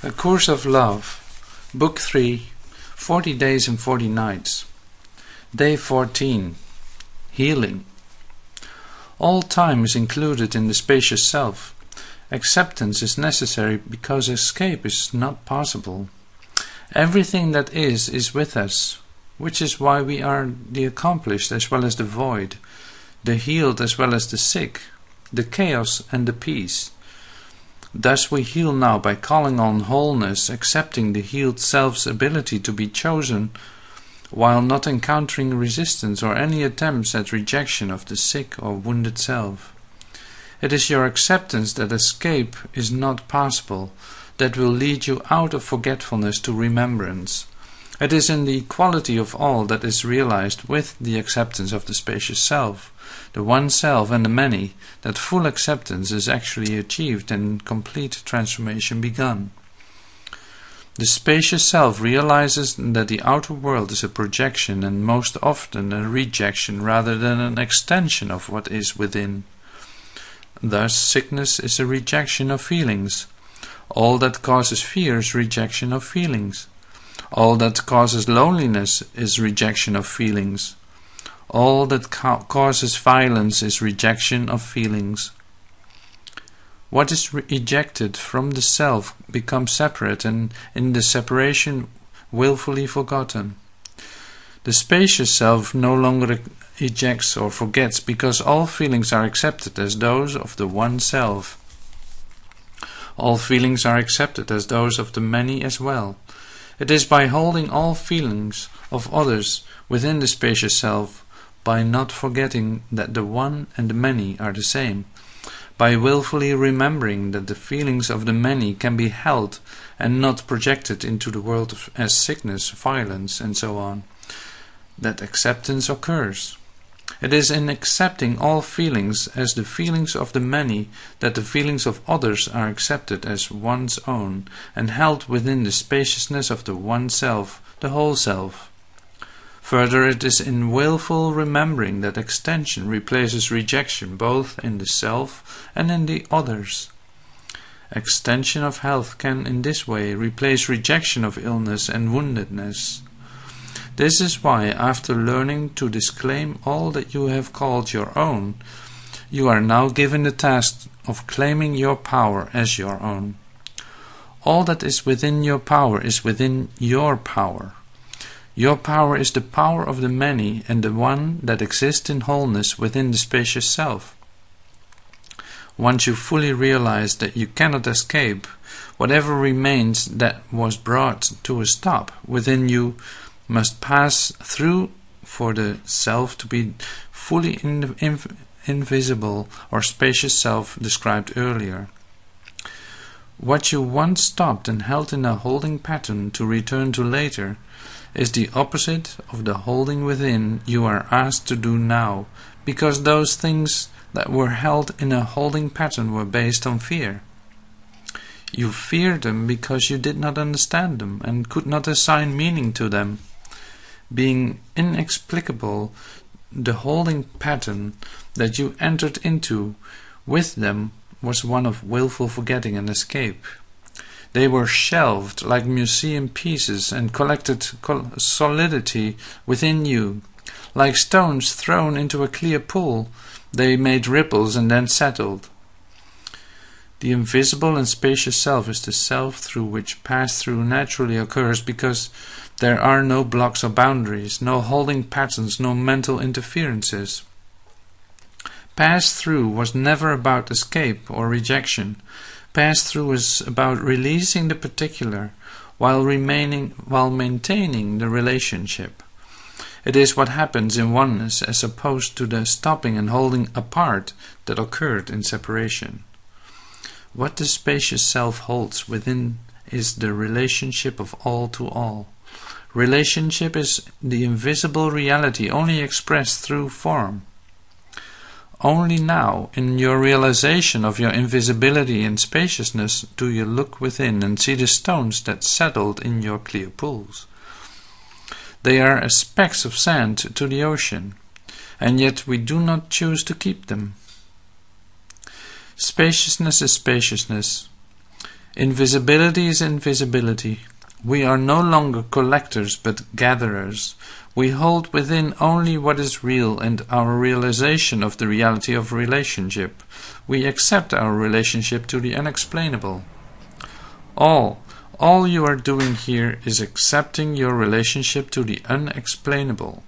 A Course of Love, Book 3, 40 Days and 40 Nights. Day 14, Healing. All time is included in the spacious self. Acceptance is necessary because escape is not possible. Everything that is with us, which is why we are the accomplished as well as the void, the healed as well as the sick, the chaos and the peace. Thus we heal now by calling on wholeness, accepting the healed self's ability to be chosen, while not encountering resistance or any attempts at rejection of the sick or wounded self. It is your acceptance that escape is not possible, that will lead you out of forgetfulness to remembrance. It is in the equality of all that is realized with the acceptance of the spacious self, the one self and the many, that full acceptance is actually achieved and complete transformation begun. The spacious self realizes that the outer world is a projection and most often a rejection rather than an extension of what is within. Thus sickness is a rejection of feelings. All that causes fear is rejection of feelings. All that causes loneliness is rejection of feelings. All that causes violence is rejection of feelings. What is ejected from the self becomes separate and in the separation willfully forgotten. The spacious self no longer ejects or forgets because all feelings are accepted as those of the one self. All feelings are accepted as those of the many as well. It is by holding all feelings of others within the spacious self, by not forgetting that the one and the many are the same, by willfully remembering that the feelings of the many can be held and not projected into the world as sickness, violence, and so on, that acceptance occurs. It is in accepting all feelings as the feelings of the many that the feelings of others are accepted as one's own and held within the spaciousness of the one self, the whole self. Further, it is in willful remembering that extension replaces rejection both in the self and in the others. Extension of health can in this way replace rejection of illness and woundedness. This is why, after learning to disclaim all that you have called your own, you are now given the task of claiming your power as your own. All that is within your power is within your power. Your power is the power of the many and the one that exists in wholeness within the spacious self. Once you fully realize that you cannot escape, whatever remains that was brought to a stop within you must pass through for the self to be fully invisible or spacious self described earlier. What you once stopped and held in a holding pattern to return to later is the opposite of the holding within you are asked to do now, because those things that were held in a holding pattern were based on fear. You feared them because you did not understand them and could not assign meaning to them. Being inexplicable, the holding pattern that you entered into with them was one of willful forgetting and escape. They were shelved like museum pieces and collected solidity within you. Like stones thrown into a clear pool, they made ripples and then settled. The invisible and spacious self is the self through which pass-through naturally occurs because there are no blocks or boundaries, no holding patterns, no mental interferences. Pass-through was never about escape or rejection. Pass-through is about releasing the particular while maintaining the relationship. It is what happens in oneness as opposed to the stopping and holding apart that occurred in separation. What the spacious self holds within is the relationship of all to all. Relationship is the invisible reality only expressed through form. Only now, in your realization of your invisibility and spaciousness, do you look within and see the stones that settled in your clear pools. They are as specks of sand to the ocean, and yet we do not choose to keep them. Spaciousness is spaciousness. Invisibility is invisibility. We are no longer collectors but gatherers. We hold within only what is real and our realization of the reality of relationship. We accept our relationship to the unexplainable. All you are doing here is accepting your relationship to the unexplainable.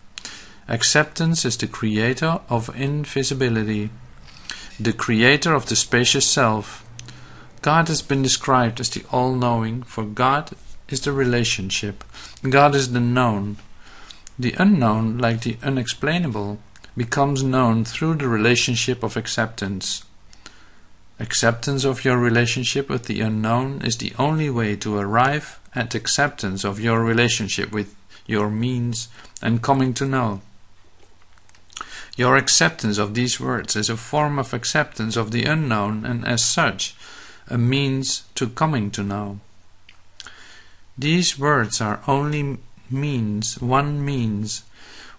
Acceptance is the creator of invisibility, the creator of the spacious self. God has been described as the all-knowing, for God is the relationship. God is the known. The unknown, like the unexplainable, becomes known through the relationship of acceptance. Acceptance of your relationship with the unknown is the only way to arrive at acceptance of your relationship with your means and coming to know. Your acceptance of these words is a form of acceptance of the unknown and as such a means to coming to know. These words are only means, one means,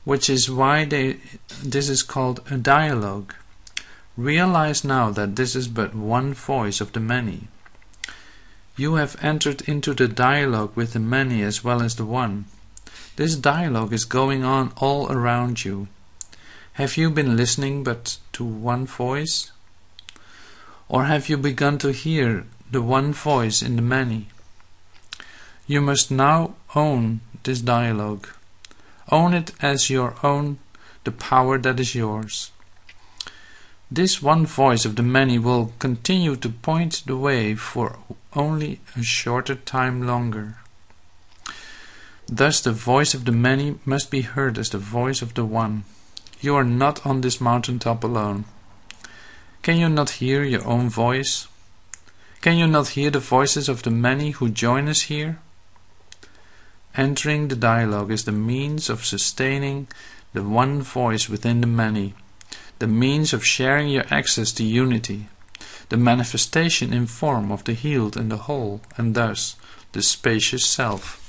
which is why this is called a dialogue. Realize now that this is but one voice of the many. You have entered into the dialogue with the many as well as the one. This dialogue is going on all around you. Have you been listening but to one voice? Or have you begun to hear the one voice in the many? You must now own this dialogue. Own it as your own, the power that is yours. This one voice of the many will continue to point the way for only a shorter time longer. Thus the voice of the many must be heard as the voice of the one. You are not on this mountaintop alone. Can you not hear your own voice? Can you not hear the voices of the many who join us here? Entering the dialogue is the means of sustaining the one voice within the many, the means of sharing your access to unity, the manifestation in form of the healed and the whole, and thus the spacious self.